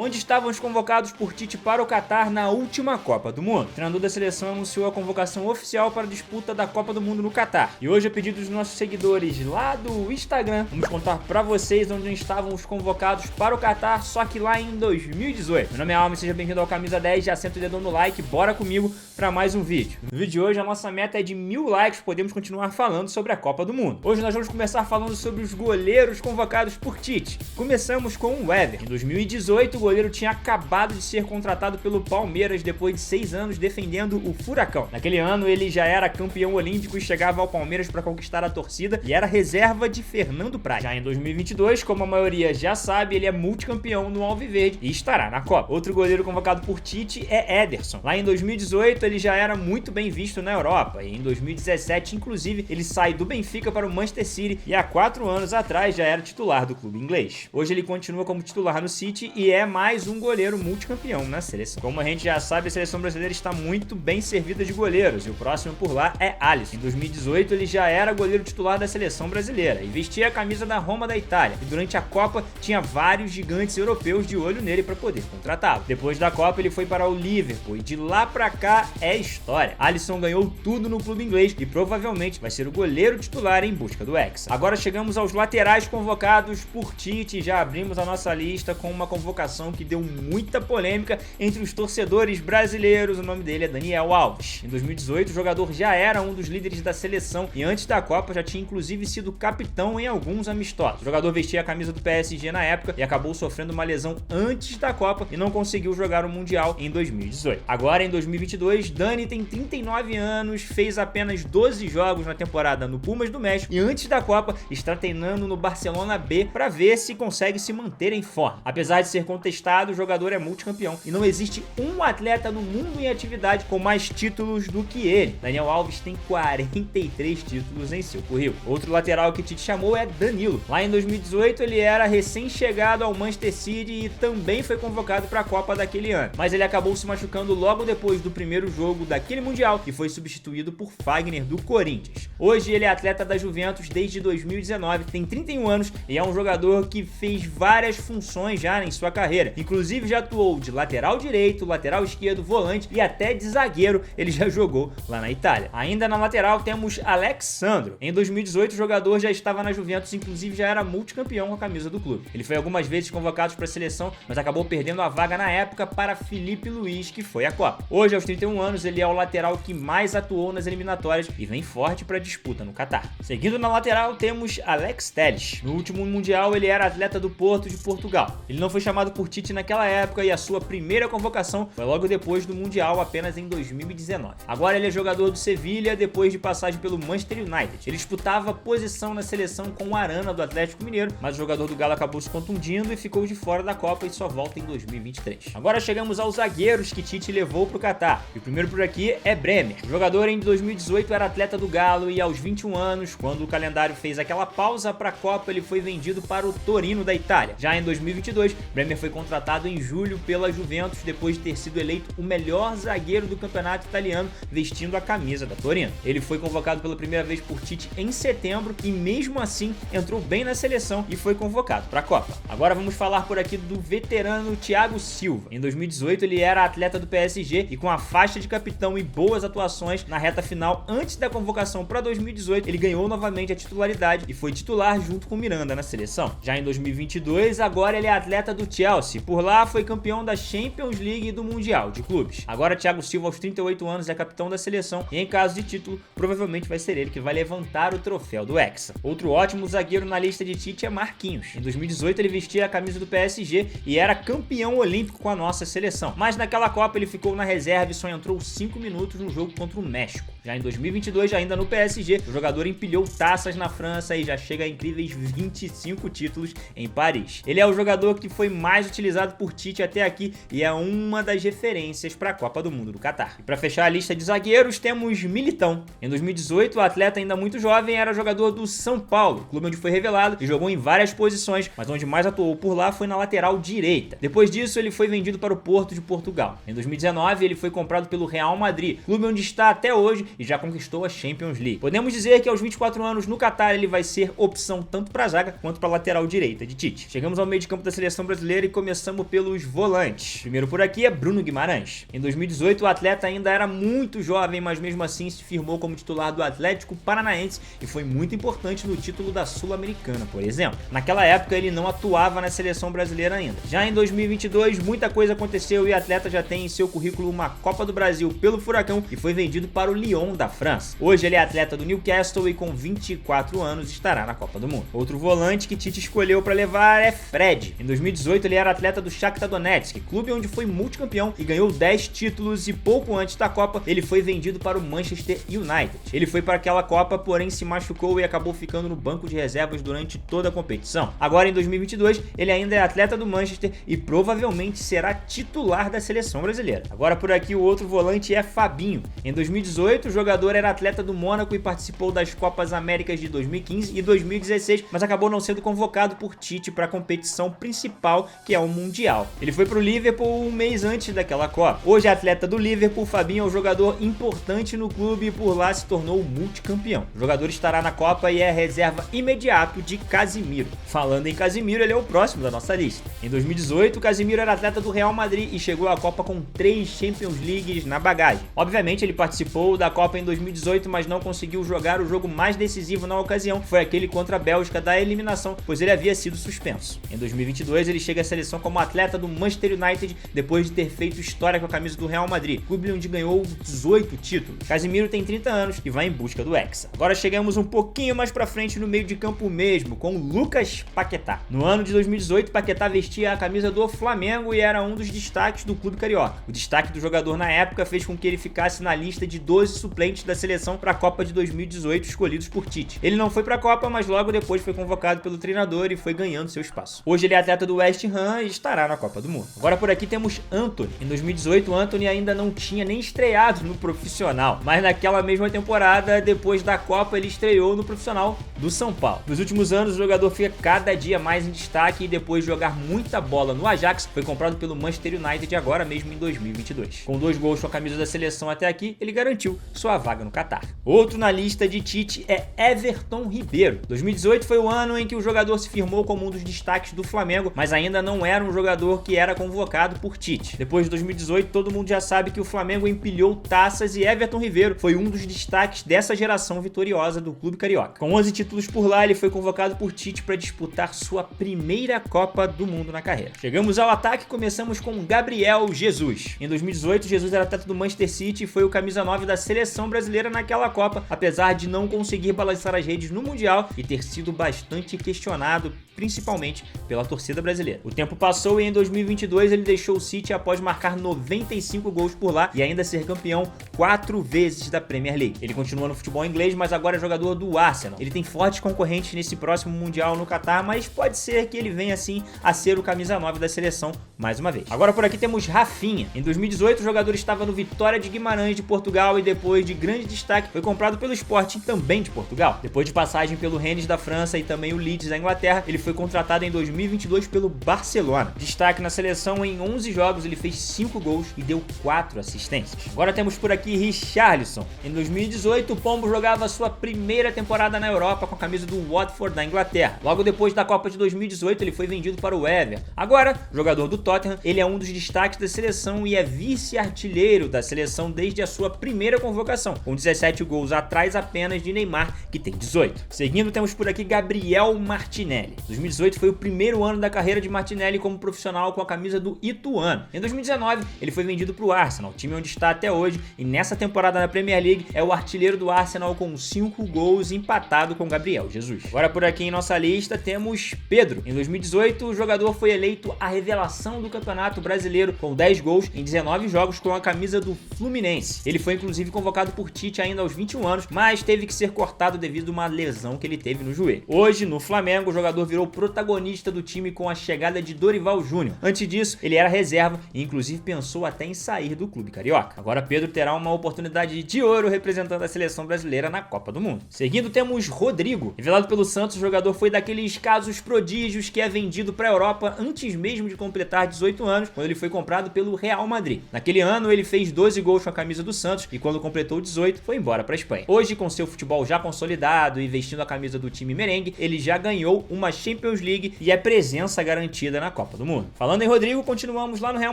Onde estavam os convocados por Tite para o Catar na última Copa do Mundo? O treinador da seleção anunciou a convocação oficial para a disputa da Copa do Mundo no Catar. E hoje, a pedido dos nossos seguidores lá do Instagram, vamos contar para vocês onde estavam os convocados para o Catar, só que lá em 2018. Meu nome é Alma e seja bem-vindo ao Camisa 10, já senta o dedão no like, bora comigo para mais um vídeo. No vídeo de hoje, a nossa meta é de 1000 likes, podemos continuar falando sobre a Copa do Mundo. Hoje nós vamos começar falando sobre os goleiros convocados por Tite. Começamos com o Éder. Em 2018, o goleiro tinha acabado de ser contratado pelo Palmeiras depois de 6 anos defendendo o Furacão. Naquele ano, ele já era campeão olímpico e chegava ao Palmeiras para conquistar a torcida e era reserva de Fernando Praz. Já em 2022, como a maioria já sabe, ele é multicampeão no Alviverde e estará na Copa. Outro goleiro convocado por Tite é Ederson. Lá em 2018, ele já era muito bem visto na Europa e em 2017, inclusive, ele sai do Benfica para o Manchester City e há 4 anos atrás já era titular do clube inglês. Hoje ele continua como titular no City e é mais um goleiro multicampeão na seleção. Como a gente já sabe, a seleção brasileira está muito bem servida de goleiros e o próximo por lá é Alisson. Em 2018, ele já era goleiro titular da seleção brasileira e vestia a camisa da Roma da Itália e durante a Copa tinha vários gigantes europeus de olho nele para poder contratá-lo. Depois da Copa, ele foi para o Liverpool e de lá para cá é história. Alisson ganhou tudo no clube inglês e provavelmente vai ser o goleiro titular em busca do Hexa. Agora chegamos aos laterais convocados por Tite e já abrimos a nossa lista com uma convocação que deu muita polêmica entre os torcedores brasileiros. O nome dele é Daniel Alves. Em 2018, o jogador já era um dos líderes da seleção e antes da Copa já tinha inclusive sido capitão em alguns amistosos. O jogador vestia a camisa do PSG na época e acabou sofrendo uma lesão antes da Copa e não conseguiu jogar o Mundial em 2018. Agora, em 2022, Dani tem 39 anos, fez apenas 12 jogos na temporada no Pumas do México e antes da Copa está treinando no Barcelona B para ver se consegue se manter em forma. Apesar de ser contestado, o jogador é multicampeão e não existe um atleta no mundo em atividade com mais títulos do que ele. Daniel Alves tem 43 títulos em seu currículo. Outro lateral que Tite chamou é Danilo. Lá em 2018, ele era recém-chegado ao Manchester City e também foi convocado para a Copa daquele ano, mas ele acabou se machucando logo depois do primeiro jogo daquele Mundial e foi substituído por Fagner do Corinthians. Hoje ele é atleta da Juventus desde 2019, tem 31 anos e é um jogador que fez várias funções já em sua carreira, inclusive já atuou de lateral direito, lateral esquerdo, volante e até de zagueiro ele já jogou lá na Itália. Ainda na lateral temos Alex Sandro. Em 2018 o jogador já estava na Juventus, inclusive já era multicampeão com a camisa do clube. Ele foi algumas vezes convocado para a seleção, mas acabou perdendo a vaga na época para Felipe Luiz, que foi a Copa. Hoje, aos 31 anos, ele é o lateral que mais atuou nas eliminatórias e vem forte para a disputa no Catar. Seguindo na lateral temos Alex Telles. No último Mundial ele era atleta do Porto de Portugal. Ele não foi chamado por Tite naquela época e a sua primeira convocação foi logo depois do Mundial, apenas em 2019. Agora ele é jogador do Sevilha depois de passagem pelo Manchester United. Ele disputava posição na seleção com o Arana do Atlético Mineiro, mas o jogador do Galo acabou se contundindo e ficou de fora da Copa e só volta em 2023. Agora chegamos aos zagueiros que Tite levou para o Catar. E o primeiro por aqui é Bremer. O jogador em 2018 era atleta do Galo e aos 21 anos, quando o calendário fez aquela pausa para a Copa, ele foi vendido para o Torino da Itália. Já em 2022, Bremer foi contratado em julho pela Juventus depois de ter sido eleito o melhor zagueiro do campeonato italiano vestindo a camisa da Torino. Ele foi convocado pela primeira vez por Tite em setembro e mesmo assim entrou bem na seleção e foi convocado para a Copa. Agora vamos falar por aqui do veterano Thiago Silva. Em 2018 ele era atleta do PSG e com a faixa de capitão e boas atuações na reta final antes da convocação para 2018, ele ganhou novamente a titularidade e foi titular junto com Miranda na seleção. Já em 2022, agora ele é atleta do Chelsea. Por lá foi campeão da Champions League e do Mundial de Clubes. Agora Thiago Silva aos 38 anos é capitão da seleção e em caso de título, provavelmente vai ser ele que vai levantar o troféu do Hexa. Outro ótimo zagueiro na lista de Tite é Marquinhos. Em 2018 ele vestia a camisa do PSG e era campeão olímpico com a nossa seleção, mas naquela Copa ele ficou na reserva e só entrou 5 minutos no jogo contra o México. Já em 2022, ainda no PSG, o jogador empilhou taças na França e já chega a incríveis 25 títulos em Paris. Ele é o jogador que foi mais utilizado por Tite até aqui e é uma das referências para a Copa do Mundo do Catar. E para fechar a lista de zagueiros, temos Militão. Em 2018, o atleta ainda muito jovem era jogador do São Paulo, clube onde foi revelado e jogou em várias posições, mas onde mais atuou por lá foi na lateral direita. Depois disso, ele foi vendido para o Porto de Portugal. Em 2019, ele foi comprado pelo Real Madrid, clube onde está até hoje e já conquistou a Champions League. Podemos dizer que aos 24 anos no Catar ele vai ser opção tanto para a zaga quanto para a lateral direita de Tite. Chegamos ao meio de campo da seleção brasileira e começamos pelos volantes. Primeiro por aqui é Bruno Guimarães. Em 2018 o atleta ainda era muito jovem, mas mesmo assim se firmou como titular do Atlético Paranaense e foi muito importante no título da Sul-Americana, por exemplo. Naquela época ele não atuava na seleção brasileira ainda. Já em 2022 muita coisa aconteceu e o atleta já tem em seu currículo uma Copa do Brasil pelo Furacão e foi vendido para o Lyon da França. Hoje ele é atleta do Newcastle e com 24 anos estará na Copa do Mundo. Outro volante que Tite escolheu para levar é Fred. Em 2018 ele era atleta do Shakhtar Donetsk, clube onde foi multicampeão e ganhou 10 títulos, e pouco antes da Copa ele foi vendido para o Manchester United. Ele foi para aquela Copa, porém se machucou e acabou ficando no banco de reservas durante toda a competição. Agora em 2022 ele ainda é atleta do Manchester e provavelmente será titular da seleção brasileira. Agora por aqui o outro volante é Fabinho. Em 2018 o jogador era atleta do Mônaco e participou das Copas Américas de 2015 e 2016, mas acabou não sendo convocado por Tite para a competição principal, que é o Mundial. Ele foi para o Liverpool um mês antes daquela Copa. Hoje é atleta do Liverpool, Fabinho é um jogador importante no clube e por lá se tornou multicampeão. O jogador estará na Copa e é reserva imediato de Casemiro. Falando em Casemiro, ele é o próximo da nossa lista. Em 2018, Casemiro era atleta do Real Madrid e chegou à Copa com 3 Champions Leagues na bagagem. Obviamente ele participou da Copa em 2018, mas não conseguiu jogar o jogo mais decisivo na ocasião, que foi aquele contra a Bélgica da eliminação, pois ele havia sido suspenso. Em 2022 ele chega à seleção como atleta do Manchester United depois de ter feito história com a camisa do Real Madrid, clube onde ganhou 18 títulos. Casemiro tem 30 anos e vai em busca do Hexa. Agora chegamos um pouquinho mais pra frente no meio de campo mesmo, com Lucas Paquetá. No ano de 2018, Paquetá vestia a camisa do Flamengo e era um dos destaques do clube carioca. O destaque do jogador na época fez com que ele ficasse na lista de 12 suplentes da seleção para a Copa de 2018 escolhidos por Tite. Ele não foi para a Copa, mas logo depois foi convocado pelo treinador e foi ganhando seu espaço. Hoje ele é atleta do West Ham e estará na Copa do Mundo. Agora por aqui temos Antony. Em 2018, Antony ainda não tinha nem estreado no profissional, mas naquela mesma temporada, depois da Copa, ele estreou no profissional do São Paulo. Nos últimos anos, o jogador fica cada dia mais em destaque e depois de jogar muita bola no Ajax, foi comprado pelo Manchester United agora mesmo em 2022. Com 2 gols com a camisa da seleção até aqui, ele garantiu sua vaga no Catar. Outro na lista de Tite é Everton Ribeiro. 2018 foi o ano em que o jogador se firmou como um dos destaques do Flamengo, mas ainda não era um jogador que era convocado por Tite. Depois de 2018, todo mundo já sabe que o Flamengo empilhou taças e Everton Ribeiro foi um dos destaques dessa geração vitoriosa do clube carioca. Com 11 títulos por lá, ele foi convocado por Tite para disputar sua primeira Copa do Mundo na carreira. Chegamos ao ataque e começamos com Gabriel Jesus. Em 2018, Jesus era atleta do Manchester City e foi o camisa 9 da seleção brasileira naquela Copa, apesar de não conseguir balançar as redes no Mundial e ter sido bastante questionado, principalmente pela torcida brasileira. O tempo passou e em 2022 ele deixou o City após marcar 95 gols por lá e ainda ser campeão 4 vezes da Premier League. Ele continua no futebol inglês, mas agora é jogador do Arsenal. Ele tem fortes concorrentes nesse próximo Mundial no Catar, mas pode ser que ele venha assim a ser o camisa 9 da seleção mais uma vez. Agora por aqui temos Rafinha. Em 2018 o jogador estava no Vitória de Guimarães de Portugal e depois de grande destaque foi comprado pelo Sporting também de Portugal. Depois de passagem pelo Rennes da França e também o Leeds da Inglaterra, ele foi contratado em 2022 pelo Barcelona. Destaque na seleção: em 11 jogos ele fez 5 gols e deu 4 assistências. Agora temos por aqui Richarlison. Em 2018 o Pombo jogava sua primeira temporada na Europa com a camisa do Watford da Inglaterra. Logo depois da Copa de 2018 ele foi vendido para o Everton. Agora, jogador do Tottenham, ele é um dos destaques da seleção e é vice-artilheiro da seleção desde a sua primeira convocação, com 17 gols atrás apenas de Neymar, que tem 18. Seguindo, temos por aqui Gabriel Martinelli. 2018 foi o primeiro ano da carreira de Martinelli como profissional com a camisa do Ituano. Em 2019 ele foi vendido para o Arsenal, time onde está até hoje, e nessa temporada na Premier League é o artilheiro do Arsenal com 5 gols, empatado com Gabriel Jesus. Agora por aqui em nossa lista temos Pedro. Em 2018 o jogador foi eleito a revelação do Campeonato Brasileiro com 10 gols em 19 jogos com a camisa do Fluminense. Ele foi inclusive convocado por Tite ainda aos 21 anos, mas teve que ser cortado devido a uma lesão que ele teve no joelho. Hoje no Flamengo o jogador virou virou protagonista do time com a chegada de Dorival Júnior. Antes disso, ele era reserva e inclusive pensou até em sair do clube carioca. Agora Pedro terá uma oportunidade de ouro representando a seleção brasileira na Copa do Mundo. Seguindo, temos Rodrigo. Revelado pelo Santos, o jogador foi daqueles casos prodígios que é vendido para a Europa antes mesmo de completar 18 anos, quando ele foi comprado pelo Real Madrid. Naquele ano, ele fez 12 gols com a camisa do Santos e quando completou 18, foi embora para a Espanha. Hoje, com seu futebol já consolidado e vestindo a camisa do time merengue, ele já ganhou uma Champions League e é presença garantida na Copa do Mundo. Falando em Rodrigo, continuamos lá no Real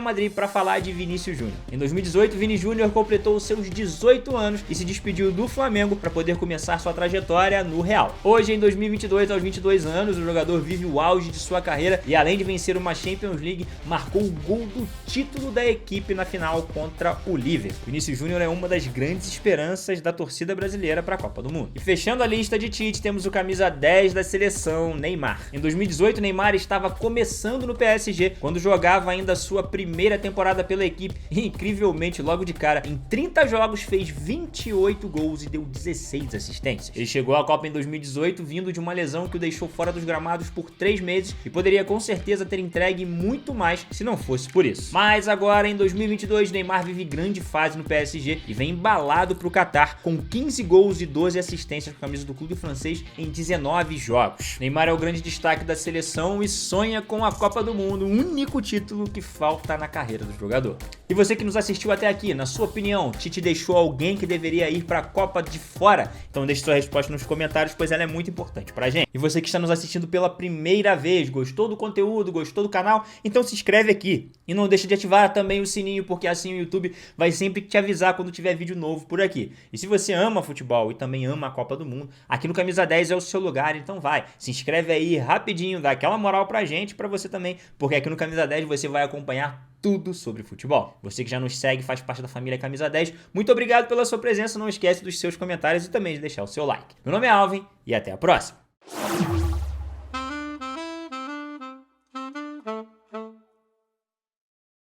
Madrid para falar de Vinícius Júnior. Em 2018, Vini Júnior completou seus 18 anos e se despediu do Flamengo para poder começar sua trajetória no Real. Hoje, em 2022, aos 22 anos, o jogador vive o auge de sua carreira e além de vencer uma Champions League, marcou o gol do título da equipe na final contra o Liverpool. Vinícius Júnior é uma das grandes esperanças da torcida brasileira para a Copa do Mundo. E fechando a lista de Tite, temos o camisa 10 da seleção, Neymar. Em 2018, Neymar estava começando no PSG, quando jogava ainda sua primeira temporada pela equipe e, incrivelmente, logo de cara, em 30 jogos fez 28 gols e deu 16 assistências. Ele chegou à Copa em 2018 vindo de uma lesão que o deixou fora dos gramados por 3 meses e poderia com certeza ter entregue muito mais se não fosse por isso. Mas agora, em 2022, Neymar vive grande fase no PSG e vem embalado para o Qatar com 15 gols e 12 assistências com a camisa do clube francês em 19 jogos. Neymar é o grande destaque da seleção e sonha com a Copa do Mundo, o único título que falta na carreira do jogador. E você que nos assistiu até aqui, na sua opinião, Tite deixou alguém que deveria ir para a Copa de fora? Então deixe sua resposta nos comentários, pois ela é muito importante pra gente. E você que está nos assistindo pela primeira vez, gostou do conteúdo, gostou do canal? Então se inscreve aqui. E não deixe de ativar também o sininho, porque assim o YouTube vai sempre te avisar quando tiver vídeo novo por aqui. E se você ama futebol e também ama a Copa do Mundo, aqui no Camisa 10 é o seu lugar, então vai. Se inscreve aí rapidinho, dá aquela moral pra gente, pra você também, porque aqui no Camisa 10 você vai acompanhar tudo sobre futebol. Você que já nos segue, faz parte da família Camisa 10, muito obrigado pela sua presença, não esquece dos seus comentários e também de deixar o seu like. Meu nome é Alvin e até a próxima!